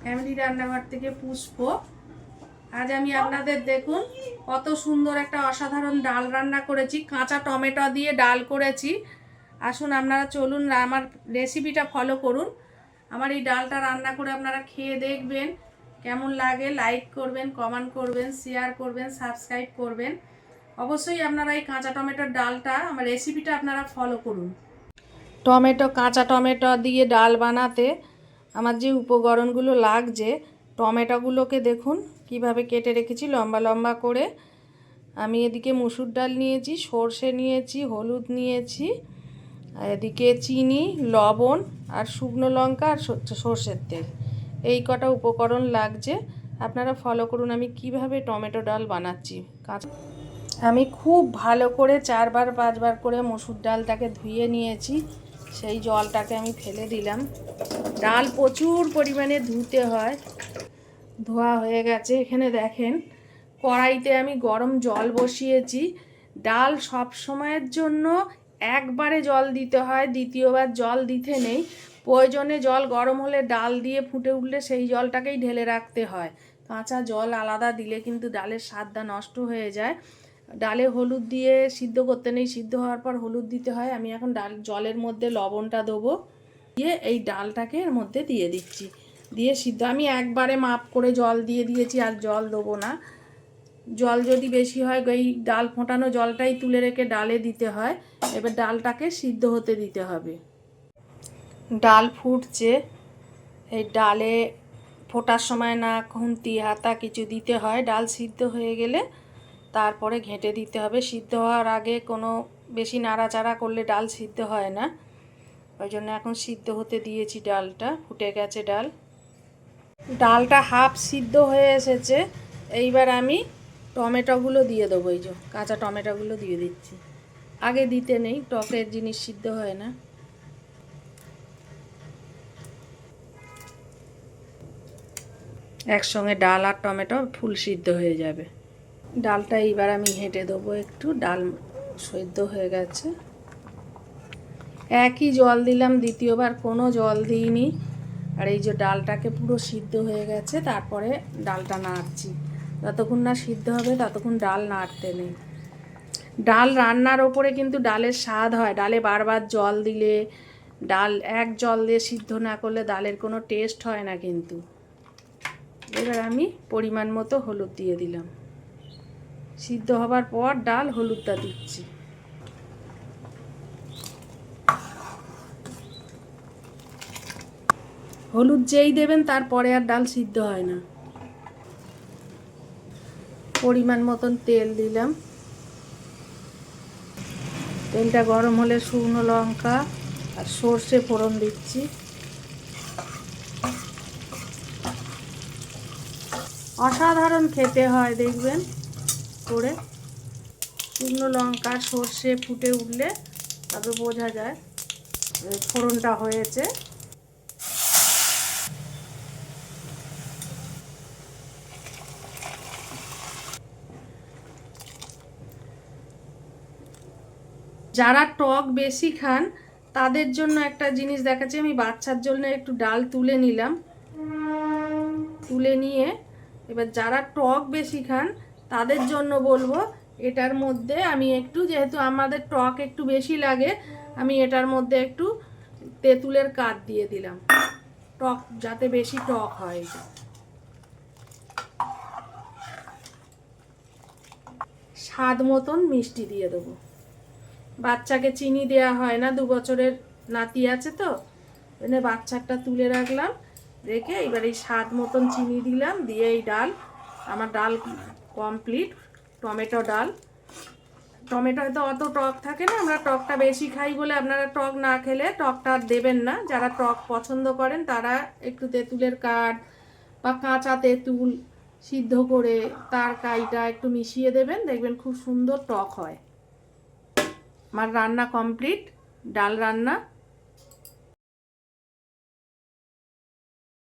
Family রান্নাঘর থেকে পুষ্প। আজ আমি আপনাদের দেখুন কত সুন্দর একটা অসাধারণ ডাল রান্না করেছি, কাঁচা টমেটো দিয়ে ডাল করেছি। আসুন আপনারা চলুন আমার রেসিপিটা ফলো করুন। আমার এই ডালটা রান্না করে আপনারা খেয়ে দেখবেন কেমন লাগে। লাইক করবেন, কমেন্ট করবেন, শেয়ার করবেন, সাবস্ক্রাইব করবেন। অবশ্যই আপনারা এই কাঁচা টমেটোর ডালটা আমার রেসিপিটা আপনারা ফলো করুন। কাঁচা টমেটো দিয়ে ডাল বানাতে আমার যে উপকরণগুলো লাগছে, টমেটোগুলোকে দেখুন কিভাবে কেটে রেখেছি লম্বা লম্বা করে। আমি এদিকে মুসুর ডাল নিয়েছি, সর্ষে নিয়েছি, হলুদ নিয়েছি, এদিকে চিনি, লবণ আর শুকনো লঙ্কা আর সর্ষের তেল, এই কটা উপকরণ লাগছে। আপনারা ফলো করুন আমি কিভাবে টমেটো ডাল বানাচ্ছি। আমি খুব ভালো করে 4-5 বার করে মসুর ডালটাকে ধুয়ে নিয়েছি। সেই জলটাকে আমি ফেলে দিলাম। ডাল প্রচুর পরিমাণে ধুতে হয়। ধোয়া হয়ে গেছে। এখানে দেখেন কড়াইতে আমি গরম জল বসিয়েছি। ডাল সব সময়ের জন্য একবারে জল দিতে হয়, দ্বিতীয়বার জল দিতে নেই। প্রয়োজনে জল গরম হলে ডাল দিয়ে ফুটে উঠলে সেই জলটাকেই ঢেলে রাখতে হয়। কাঁচা জল আলাদা দিলে কিন্তু ডালের স্বাদটা নষ্ট হয়ে যায়। ডালে হলুদ দিয়ে সিদ্ধ করতে নেই, সিদ্ধ হওয়ার পর হলুদ দিতে হয়। আমি এখন জলের মধ্যে লবণটা দেবো, দিয়ে এই ডালটাকে এর মধ্যে দিয়ে দিচ্ছি, দিয়ে সিদ্ধ। আমি একবারে মাপ করে জল দিয়ে দিয়েছি, আর জল দেবো না। জল যদি বেশি হয় এই ডাল ফোটানো জলটাই তুলে রেখে ডালে দিতে হয়। এবার ডালটাকে সিদ্ধ হতে দিতে হবে। ডাল ফুটছে। এই ডালে ফোটার সময় না খুন্তি হাতা কিছু দিতে হয়। ডাল সিদ্ধ হয়ে গেলে তারপরে ঘেঁটে দিতে হবে। সিদ্ধ হওয়ার আগে কোনো বেশি নাড়াচাড়া করলে ডাল সিদ্ধ হয় না। ওই জন্য এখন সিদ্ধ হতে দিয়েছি। ডালটা ফুটে গেছে। ডালটা হাফ সিদ্ধ হয়ে এসেছে। এইবার আমি টমেটোগুলো দিয়ে দেবো। এই যে কাঁচা টমেটোগুলো দিয়ে দিচ্ছি। আগে দিতে নেই, টকের জিনিস সিদ্ধ হয় না। একসঙ্গে ডাল আর টমেটো ফুল সিদ্ধ হয়ে যাবে। ডালটা এইবার আমি ঘেঁটে দেবো একটু। ডাল সিদ্ধ হয়ে গেছে। একই জল দিলাম, দ্বিতীয়বার কোনো জল দিইনি। আর এই যে ডালটাকে পুরো সিদ্ধ হয়ে গেছে। তারপরে ডালটা নাড়ছি। যতক্ষণ না সিদ্ধ হবে ততক্ষণ ডাল নাড়তে নেই। ডাল রান্নার ওপরে কিন্তু ডালের স্বাদ হয়। ডালে বারবার জল দিলে, ডাল এক জল দিয়ে সিদ্ধ না করলে ডালের কোনো টেস্ট হয় না কিন্তু। এবার আমি পরিমাণ মতো হলুদ দিয়ে দিলাম। সিদ্ধ হবার পর ডাল হলুদটা দিচ্ছি। হলুদ যেই দেবেন তারপরে আর ডাল সিদ্ধ হয় না। পরিমাণ মতন তেল দিলাম। তেলটা গরম হলে শুকনো লঙ্কা আর সর্ষে ফোড়ন দিচ্ছি। অসাধারণ খেতে হয় দেখবেন করে। শুকনো লঙ্কা সর্ষে ফুটে উঠলে তবে বোঝা যায় ফোড়নটা হয়েছে। যারা টক বেশি খান তাদের জন্য একটা জিনিস দেখাচ্ছি। আমি বাচ্চার জন্য একটু ডাল তুলে নিলাম। তুলে নিয়ে এবার যারা টক বেশি খান তাদের জন্য বলবো, এটার মধ্যে আমি একটু, যেহেতু আমাদের টক একটু বেশি লাগে, আমি এটার মধ্যে একটু তেঁতুলের কাঠ দিয়ে দিলাম, টক যাতে বেশি টক হয়। স্বাদ মতন মিষ্টি দিয়ে দেবো। বাচ্চাকে চিনি দেওয়া হয় না, 2 বছরের নাতি আছে তো, এনে বাচ্চাটা তুলে রাখলাম। রেখে এবার এই স্বাদ মতন চিনি দিলাম, দিয়ে এই ডাল, আমার ডাল কমপ্লিট। টমেটো ডাল। টমেটো হয়তো অত টক থাকে না, আমরা টকটা বেশি খাই বলে, আপনারা টক না খেলে টকটা দেবেন না। যারা টক পছন্দ করেন তারা একটু তেঁতুলের কাঠ বা কাঁচা তেঁতুল সিদ্ধ করে তার কাইটা একটু মিশিয়ে দেবেন, দেখবেন খুব সুন্দর টক হয়। আমার রান্না কমপ্লিট, ডাল রান্না।